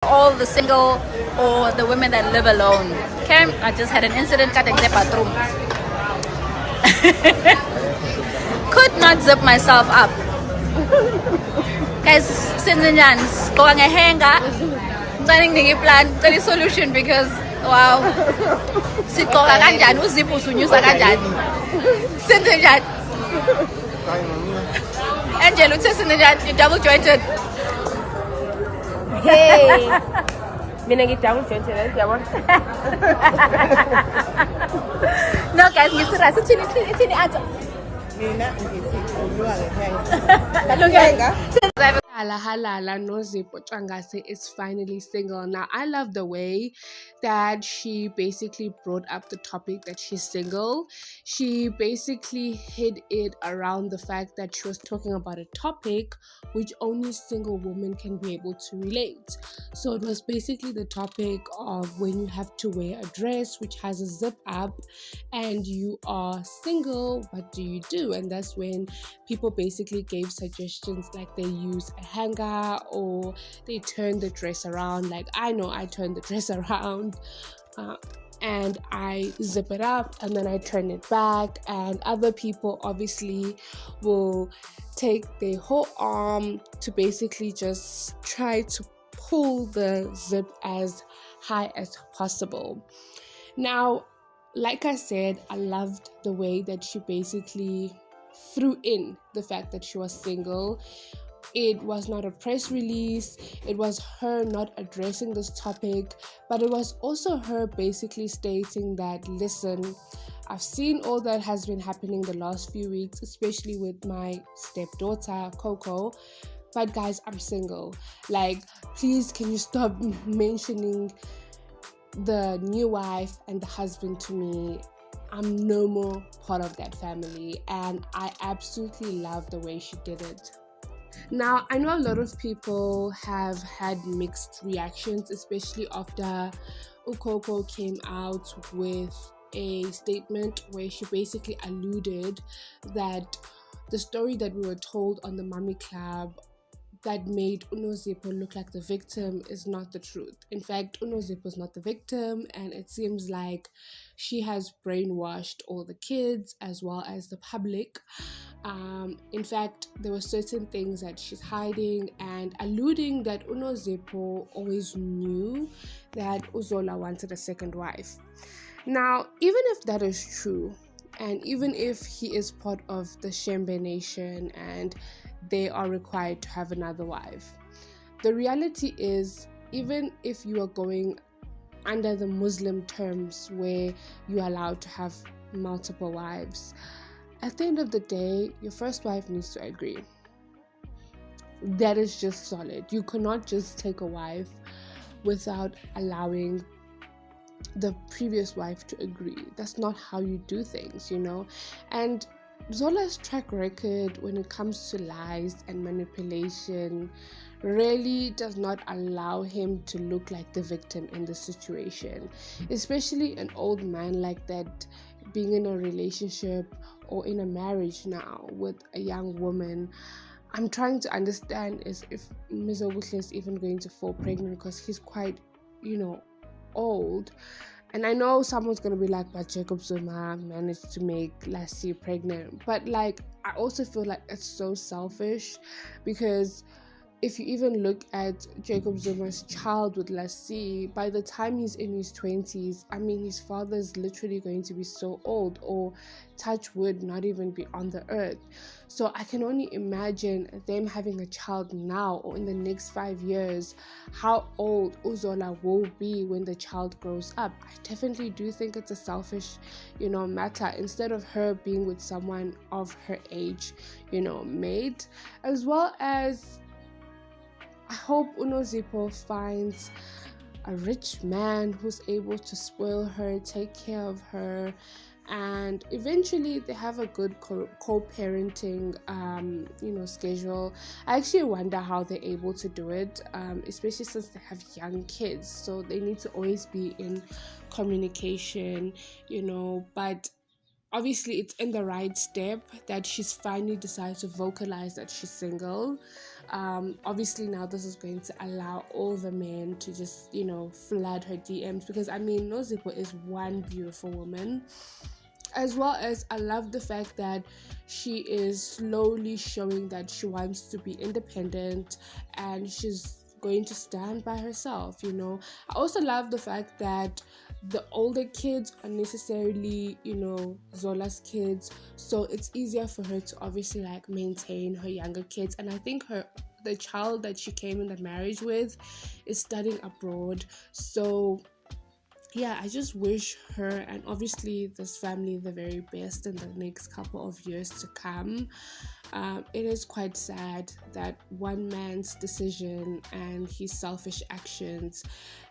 all the single or the women that live alone. Okay, I just had an incident at the bathroom. Could not zip myself up. Guys, sinzinjani sigqoka ngehenga ngicela nginike plan ngicela solution because wow sigqoka kanjani uzipho usunyusa kanjani sinzinjani Angela uthe sinzinjani double jointed Hey, mina ngidouble jointed yabona. No guys, ngisira sithini athi mina ngithi unyuka ngehenga Halala, Nozipho Ntshangase is finally single. Now, I love the way that she basically brought up the topic that she's single. She basically hid it around the fact that she was talking about a topic which only single women can be able to relate. So it was basically the topic of when you have to wear a dress which has a zip up and you are single, what do you do? And that's when people basically gave suggestions like they use a hanger or they turn the dress around. Like I know I turn the dress around and I zip it up and then I turn it back, and other people obviously will take their whole arm to basically just try to pull the zip as high as possible. Now, like I said, I loved the way that she basically threw in the fact that she was single. It was not a press release, it was her not addressing this topic, but it was also her basically stating that, listen, I've seen all that has been happening the last few weeks, especially with my stepdaughter, Coco, but guys, I'm single. Like, please, can you stop mentioning the new wife and the husband to me? I'm no more part of that family, and I absolutely love the way she did it. Now, I know a lot of people have had mixed reactions, especially after Ukoko came out with a statement where she basically alluded that the story that we were told on the Mummy Club that made Nozipho look like the victim is not the truth. In fact, Nozipho is not the victim, and it seems like she has brainwashed all the kids as well as the public. In fact, there were certain things that she's hiding and alluding that Nozipho always knew that Uzola wanted a second wife. Now, even if that is true, and even if he is part of the Shembe nation and they are required to have another wife, the reality is, even if you are going under the Muslim terms where you're allowed to have multiple wives, at the end of the day, your first wife needs to agree. That is just solid. You cannot just take a wife without allowing the previous wife to agree. That's not how you do things, you know. And Zola's track record when it comes to lies and manipulation really does not allow him to look like the victim in the situation, especially an old man like that being in a relationship or in a marriage now with a young woman. I'm trying to understand is if Mizoguhle is even going to fall pregnant, because he's quite, old. And I know someone's going to be like, but Jacob Zuma managed to make Lassie pregnant. But I also feel like it's so selfish, because if you even look at Jacob Zuma's child with Lassie, by the time he's in his 20s, his father is literally going to be so old, or touch wood, not even be on the earth. So I can only imagine them having a child now or in the next 5 years, how old Uzola will be when the child grows up. I definitely do think it's a selfish, matter. Instead of her being with someone of her age, mate, as well as I hope Nozipho finds a rich man who's able to spoil her, take care of her, and eventually they have a good co-parenting schedule. I actually wonder how they're able to do it, especially since they have young kids, so they need to always be in communication, but obviously it's in the right step that she's finally decided to vocalize that she's single. Obviously now this is going to allow all the men to just, flood her DMs, because Nozipho is one beautiful woman. As well as I love the fact that she is slowly showing that she wants to be independent and she's going to stand by herself. I also love the fact that the older kids are necessarily, Zola's kids, so it's easier for her to obviously maintain her younger kids. And I think the child that she came in the marriage with is studying abroad, so yeah, I just wish her and obviously this family the very best in the next couple of years to come. It is quite sad that one man's decision and his selfish actions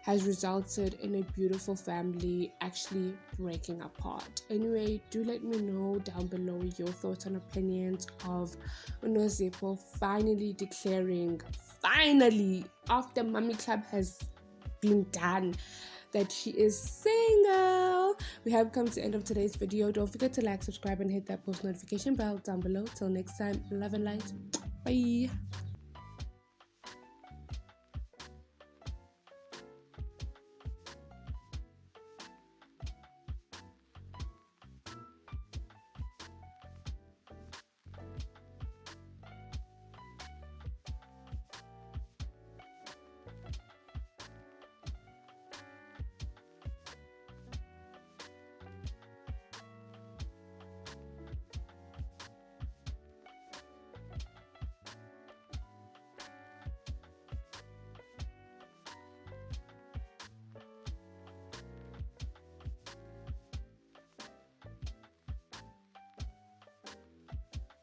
has resulted in a beautiful family actually breaking apart. Anyway, do let me know down below your thoughts and opinions of Nozipho finally declaring, after Mummy Club has been done, that she is single. We have come to the end of today's video. Don't forget to like, subscribe, and hit that post notification bell down below. Till next time, love and light. Bye.